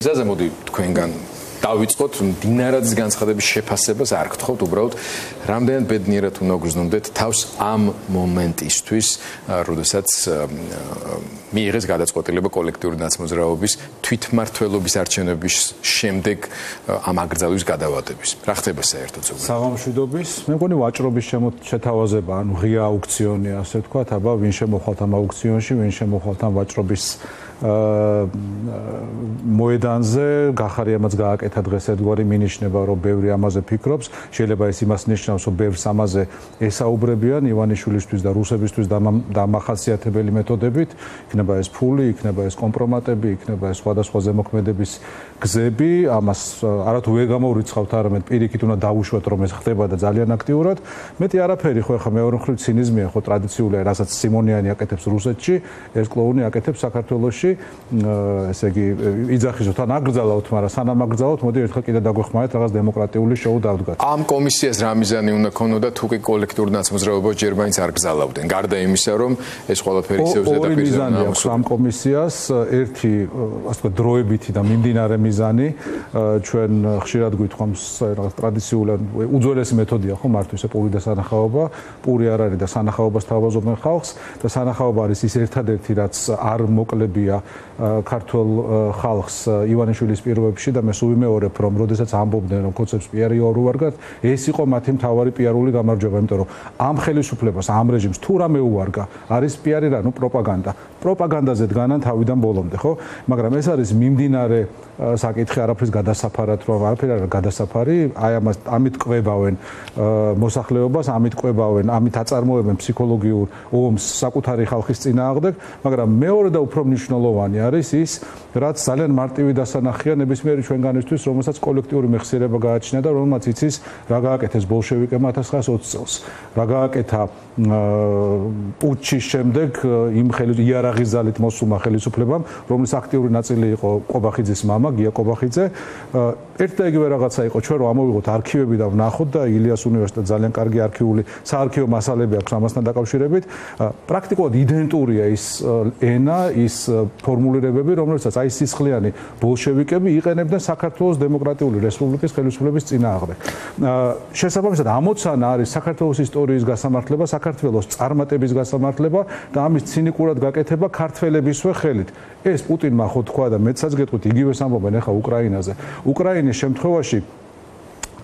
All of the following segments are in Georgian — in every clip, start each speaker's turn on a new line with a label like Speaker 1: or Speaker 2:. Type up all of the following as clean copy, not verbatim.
Speaker 1: გზაზე მოდი თქვენგან დავიწყოთ მდინარაძის განცხადების შეფასებას არ გთხოვთ უბრალოდ რამდენად ბედნიერად უნდა გრძნობდეთ თავს ამ მომენტისთვის როდესაც მიიღეს გადაწყვეტილება კოლექტიური ნაცმოძრაობის თვითმმართველობის არჩევნების შემდეგ ამ აკრძალვის გადავადების რა ხდება საერთოდ ზოგადად
Speaker 2: საღამოშვიდობის მე მგონი ვაჭრობის შეთავაზება ანუ ღია აუქციონი ასე ვთქვათ აბა ვინ შემოხვალთ ამ აუქციონში ვინ შემოხვალთ ამ ვაჭრობის მოედანზე გახარიამაც გააკეთა დღეს ერთგვარი მინიშნება რომ ბევრი ამაზე ფიქრობს შეიძლება ეს იმას ნიშნავს რომ ბევრს ამაზე ესაუბრებიან ივანიშვილისთვის და რუსებისთვის დამახასიათებელი მეთოდებით იქნება ეს ფული იქნება ეს კომპრომატები იქნება ეს სხვადასხვა ზემოქმედების გზები ამას არათუ ვერ გამოვრიცხავთ არამედ პირიქით უნდა დავუშვათ რომ ეს ხდება და ძალიან აქტიურად მეტი არაფერი ხო ახლა მეორე მხრივ ცინიზმია ხო ტრადიციულია რასაც სიმონიანი აკეთებს რუსეთში ეს კლოუნი აკეთებს საქართველოში ესე იგი იძახისოთ ან აკრძალავთ, მაგრამ სანამ აკრძალავთ, მოდი ერთხელ კიდე დაგვეხმარეთ რაღაც დემოკრატიული შოუ დავდგათ.
Speaker 1: ამ კომისიას რა მიზანი უნდა ქონოდა თუ კი კოლექტიური ნაცმოძრაობა ჯერ მაინც არ გზალავდნენ. გარდა იმისა, რომ ეს ყველაფერი ისევ ზედაპირზე
Speaker 2: აქვს ამ კომისიას, ერთი, ასე ვთქვათ, დროებითი და მიმდინარე მიზანი, ჩვენ ხშირად გვითხოვს რაღაც ტრადიციულად უძველესი მეთოდია ხო მართვისა პური და სანახაობა, პური არ არის და სანახაობას თავაზობენ ხალხს და სანახაობა არის ის ერთადერთი რაც არ მოკლებია ქართულ ხალხს ივანიშვილის პირობებში და მე სულ ვიმეორებ რომ როდესაც ამბობდნენ რომ კონცეფტს პიარი არ უარგათ ეს იყო მათი მთავარი პიარული გამარჯვება იმიტომ რომ ამ ხელისუფლებას ამ რეჟიმს თუ რამე უარგა არის პიარი რა ნუ პროპაგანდაზე დგანან თავიდან ბოლომდე ხო მაგრამ ეს არის მიმდინარე საკითხი არაფრის გადასაფარად რომ არაფერი არ გადასაფარი აი ამით ყვებავენ მოსახლეობას ამით ყვებავენ ამით აწარმოებენ ფსიქოლოგიურ ომს საკუთარი ხალხის წინააღმდეგ მაგრამ მეორე და უფრო მნიშვნელოვანი არის ის რაც ძალიან მარტივი დასანახია ნებისმიერი ჩვენგანისთვის რომელსაც კოლექტიური მეხსიერება გააჩნია და რომელმაც იცის რა გააკეთეს ბოლშევიკებმა 1920 წელს რა გააკეთა პუტჩის შემდეგ იმ იარაღის ძალით მოსულმა ხელისუფლებამ რომლის აქტიური ნაწილი იყო ყობახიძის მამა გია ყობახიძე ერთ და იგივე რაღაცა იყო ჩვენ რომ ამოვიღოთ არქივები და ვნახოთ და ილიას უნივერსიტეტი ძალიან კარგი არქიული საარქივო მასალები აქვს ამასთან დაკავშირებით პრაქტიკულად იდენტურია ის ენა ის ფორმულირებები რომელსაც აი სისხლიანი ბოლშევიკები იყენებდნენ საქართველოს დემოკრატიული რესპუბლიკის ხელისუფლების წინააღმდეგ შესაბამისად ამოცანა არის საქართველოს ისტორიის გასამართლება საქართველოს წარმატების გასამართლება და ამის ცინიკურად გაკეთება ქართველებისვე ხელით ეს პუტინმა ხო თქვა და მეცაც გეტყვით იგივეს ამბობენ ახლა უკრაინაზე უკრაინის შემთხვევაში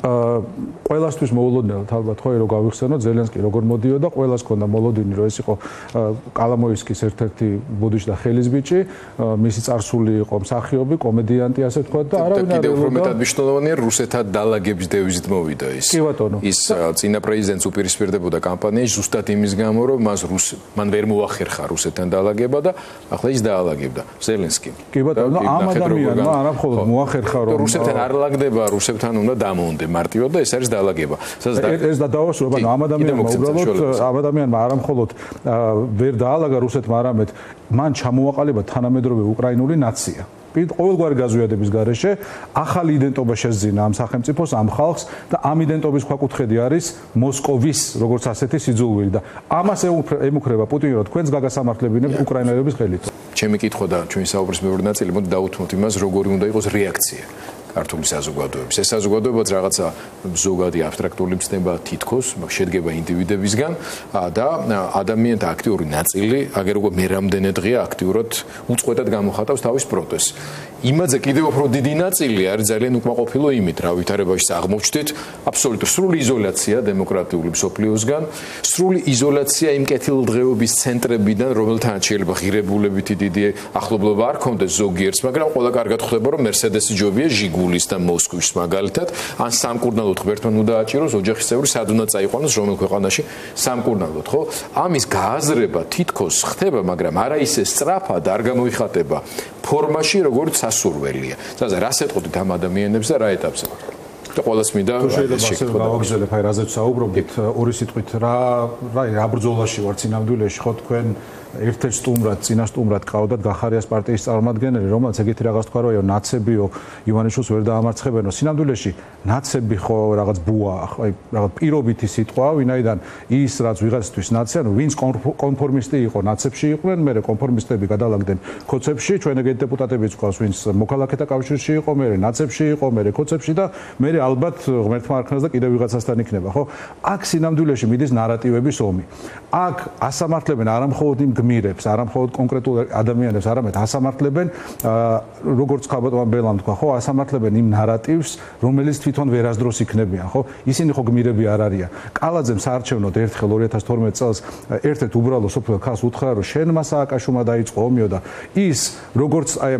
Speaker 2: ყველასთვის მოულოდნელად ალბათ ხო რომ გავიხსენოთ ზელენსკი როგორ მოდიოდა ყველას ქონდა მოლოდინი რომ ეს იყო კალამოისკის ერთ-ერთი ბუდიში და ხელის ბიჭი მისი წარსული იყო მსახიობი კომედიანტი ასე ვთქვათ და არავინ არ
Speaker 1: კიდევ უფრო მეტად მნიშვნელოვანია რუსეთთან დალაგების დევიზით მოვიდა ის
Speaker 2: კი ბატონო
Speaker 1: ის წინა პრეზიდენტს უპირისპირდებოდა კამპანიაში ზუსტად იმის გამო რომ მან ვერ მოახერხა რუსეთთან დალაგება და ახლა ის დაალაგებდა ზელენსკი
Speaker 2: კი ბატონო ამ ადამიანმა არა მხოლოდ მოახერხა რომ
Speaker 1: რუსეთთან არ ლაგდება რუსეთთან უნდა დამოუნდე მარტივად და ეს არის დაალაგება.
Speaker 2: ეს და დავასრულებ, ანუ ამ ადამიანმა უბრალოდ ამ ადამიანმა არა მხოლოდ ვერ დაალაგა რუსეთმა, არამედ მან ჩამოაყალიბა თანამედროვე უკრაინული ნაცია. ყოველგვარი გაზვიადების გარეშე ახალი იდენტობა შეძინა ამ სახელმწიფოს, ამ ხალხს და ამ იდენტობის ქვაკუთხედი არის მოსკოვის როგორც ასეთი სიძულვილი და ამას ემუქრება პუტინი რომ თქვენს გაგასამართლებინებთ უკრაინელების ხელით.
Speaker 1: ჩემი კითხვა და ჩვენი საუბრის მეორე ნაწილი მოდი დავუთმოთ იმას, როგორი უნდა იყოს რეაქცია ქართული საზოგადოების. ეს საზოგადოებაც რაღაცა ზოგადი აბსტრაქტული მცნება თითქოს შედგება ინდივიდებისგან და ადამიანთა აქტიური ნაწილი, აგერ უკვე მე რამდენი დღეა აქტიურად უწყვეტად გამოხატავს თავის პროტესტს. იმაზე კიდევ უფრო დიდი ნაწილი არის ძალიან უკმაყოფილო იმით, რა ვითარებაში აღმოჩნდით, აბსოლუტური სრული იზოლაცია დემოკრატიული მსოფლიოსგან, სრული იზოლაცია იმ კეთილდღეობის ცენტრებიდან, რომელთანაც შეიძლება ღირებულებითი დიდი ახლობლობა არ ქონდეს ზოგიერთს, მაგრამ ყველა კარგად ხვდება, რომ მერსედესი ჯობია ჟიგულის და მოსკოვის მაგალითად, ან სამკურნალოდ ღმერთთან უნდა აჭიროს ოჯახის წევრი სად უნდა წაიყვანოს რომელ ქვეყანაში სამკურნალოდ, ხო? ამის გააზრება თითქოს ხდება, მაგრამ არა ისე სწრაფად არ გამოიხატება ფორმაში, როგორც სასურველია. ზოგადად რას ეტყოდით ამ ადამიანებს და რა ეტაპზე? და ყველას მინდა
Speaker 2: შეიძლება გავაგზავნებ აი რაზეც საუბრობთ ორი სიტყვით რა ბრძოლაში ვარ წინამდვილეში ხო თქვენ ერთ-ერთ სტუმრად, წინა სტუმრად ყავდათ გახარიას პარტიის წარმომადგენელი, რომელიც ეგეთი რაღაც თქვა, რომ ნაცებიო ივანიშვილს ვერ დაამარცხებენო. სინამდვილეში ნაცები ხო რაღაც ბუა, აი რაღაც პირობითი სიტყვა, ვინაიდან ის რაც ვიღაცისთვის ნაცია, ანუ ვინც კონფორმისტი იყო, ნაცებში იყვნენ, მე კონფორმისტები გადალაგდნენ ქოცებში, ჩვენ ეგეთი დეპუტატებიც ყავს, ვინც მოქალაქეთა კავშირში იყო, მე ნაცებში იყო, მე ქოცებში და მე ალბათ ღმერთმა არქნას და კიდევ ვიღაცასთან იქნება, ხო? აქ სინამდვილეში მიდის ნარატივების ომი. აქ ასამართლებენ არამხოლოდ იმ გმირებს, არამხოლოდ კონკრეტულ ადამიანებს, არამედ ასამართლებენ როგორც ხაბატონმა ბელამ თქვა, ხო, ასამართლებენ იმ ნარატივს, რომელიც თვითონ ვერასდროს იქნებიან, ხო? ისინი ხო გმირები არ არიან. კალაძემ საარჩევნოდ ერთხელ 2012 წელს ერთ-ერთ უბრალო სოფელ ქალს უთხრა, რომ შენმა სააკაშვილმა დაიწყო ომიო და ის როგორც აი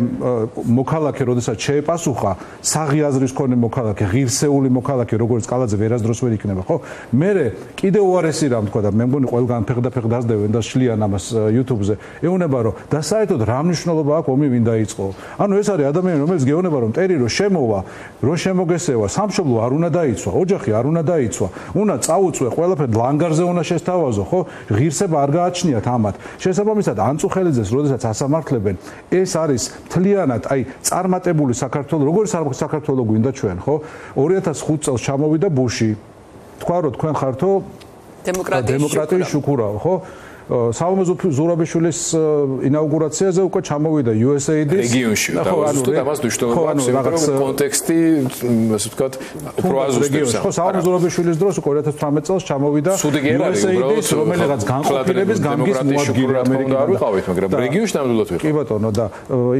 Speaker 2: მოქალაქე, როდესაც შეეპასუხა, საღი აზრის მქონე მოქალაქე, ღირსეული მოქალაქე, როგორც კალაძე ვერასდროს ვერ იქნება, ხო? მე კიდევ უარესი რამ თქვა და მე მგონი ყველგან ფეხ დაძდევენ და შლიან ამას YouTube-ზე. ეუბნება, რომ და საერთოდ რა მნიშვნელობა აქვს ომი ვინ დაიწყო? ანუ ეს არის ადამიანი, რომელიც გეუბნება, რომ მტერი რო შემოვა, რო შემოგესევა, სამშობლო არ უნდა დაიცვა, ოჯახი არ უნდა დაიცვა, უნდა წაუწვე ყველაფერი ლანგარზე უნდა შესთავაზო, ხო? ღირსება არ გააჩნიათ ამათ. შესაბამისად, ანწუხელიძეს, როდესაც ასამართლებენ, ეს არის მთლიანად, აი, წარმატებული საქართველო, როგორი საქართველო გვინდა ჩვენ, ხო? 2005 წელს ჩამოვიდა ბუში. თქვა, რომ თქვენ ხართო დემოკრატიის შუქურავ, ხო? სალომე ზურაბიშვილის ინაუგურაციაზე უკვე ჩამოვიდა USAID-ის
Speaker 1: რეგიონში და ზუსტად ამას მნიშვნელობა აქვს, რომ კონტექსტი, ასე ვთქვათ, უფრო აზუსტებს.
Speaker 2: ხო, სალომე ზურაბიშვილის დროს უკვე 2018 წელს ჩამოვიდა USAID-ის, რომელიღაც განყოფილების გამგის მოადგილე ამერიკიდან
Speaker 1: არ ვიყავით, მაგრამ რეგიონში ნამდვილად ვიყავით.
Speaker 2: კი ბატონო, და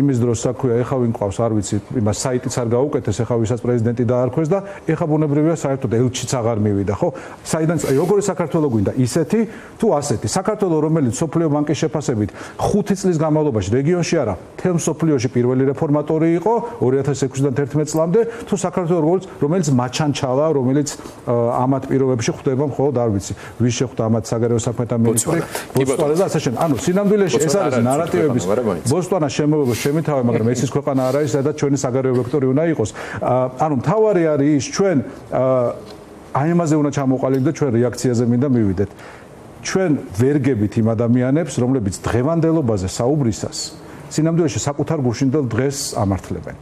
Speaker 2: იმის დროს საქმეა, ეხა ვინ ყავს, არ ვიცი, იმას საიტიც არ გაუკეთეს, ეხა ვისაც პრეზიდენტი დაარქვეს და ეხა ბუნებრივია საერთოდ ელჩიც აღარ მივიდა, ხო? საიდან როგორი საქართველო გვინდა, ისეთი თუ ასეთი? საქართველო რომელიც სოფლიო ბანკის შეფასებით 5 წლის განმავლობაში რეგიონში არა, მთელ სოფლიოში პირველი რეფორმატორი იყო 2006-დან 11 წლამდე, თუ საქართველოს რომელიც მაჩანჩალა, რომელიც ამათ პირობებში ხვდება მხოლოდ არ ვიცი, ვის შეხვდა ამათ საგარეო საქმეთა მინისტრი, ბოტსვანა და ასე შემდეგ. ანუ სინამდვილეში ეს არის ნარატივების ბოტსვანა შემოიღოს ჩემი თავი, მაგრამ ეს ის ქვეყანა არ არის, სადაც ჩვენი საგარეო ვექტორი უნდა იყოს. ანუ მთავარი არის ის, ჩვენ აი ამაზე უნდა ჩამოყალიბდეთ და ჩვენ რეაქციაზე მინდა მივიდეთ. ჩვენ ვერ გებით იმ ადამიანებს, რომლებიც დღევანდელობაზე საუბრისას სინამდვილეში საკუთარ გუშინდელ დღეს ამართლებენ.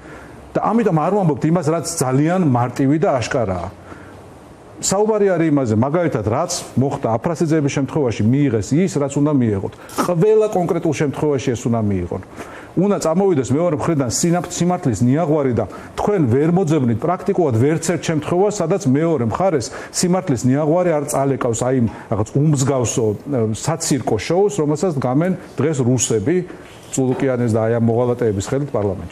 Speaker 2: და ამიტომ არ ვამბობთ იმას, რაც ძალიან მარტივი და აშკარაა. საუბარი არის იმაზე, მაგალითად, რაც მოხდა აფრასიძეების შემთხვევაში მიიღეს ის, რაც უნდა მიიღოთ. ყველა კონკრეტულ შემთხვევაში ეს უნდა მიიღონ. უნდა წამოვიდეს მეორე მხრიდან სიმართლის ნიაღვარი და თქვენ ვერ მოძებნით პრაქტიკულად ვერც ერთ შემთხვევას, სადაც მეორე მხარეს სიმართლის ნიაღვარი არ წალეკავს აი რაღაც უმსგავსო საცირკო შოუს, რომელსაც გამენ დღეს რუსები, წულუკიანეს და აი ამ მოღალატეების ხელით პარლამენტში.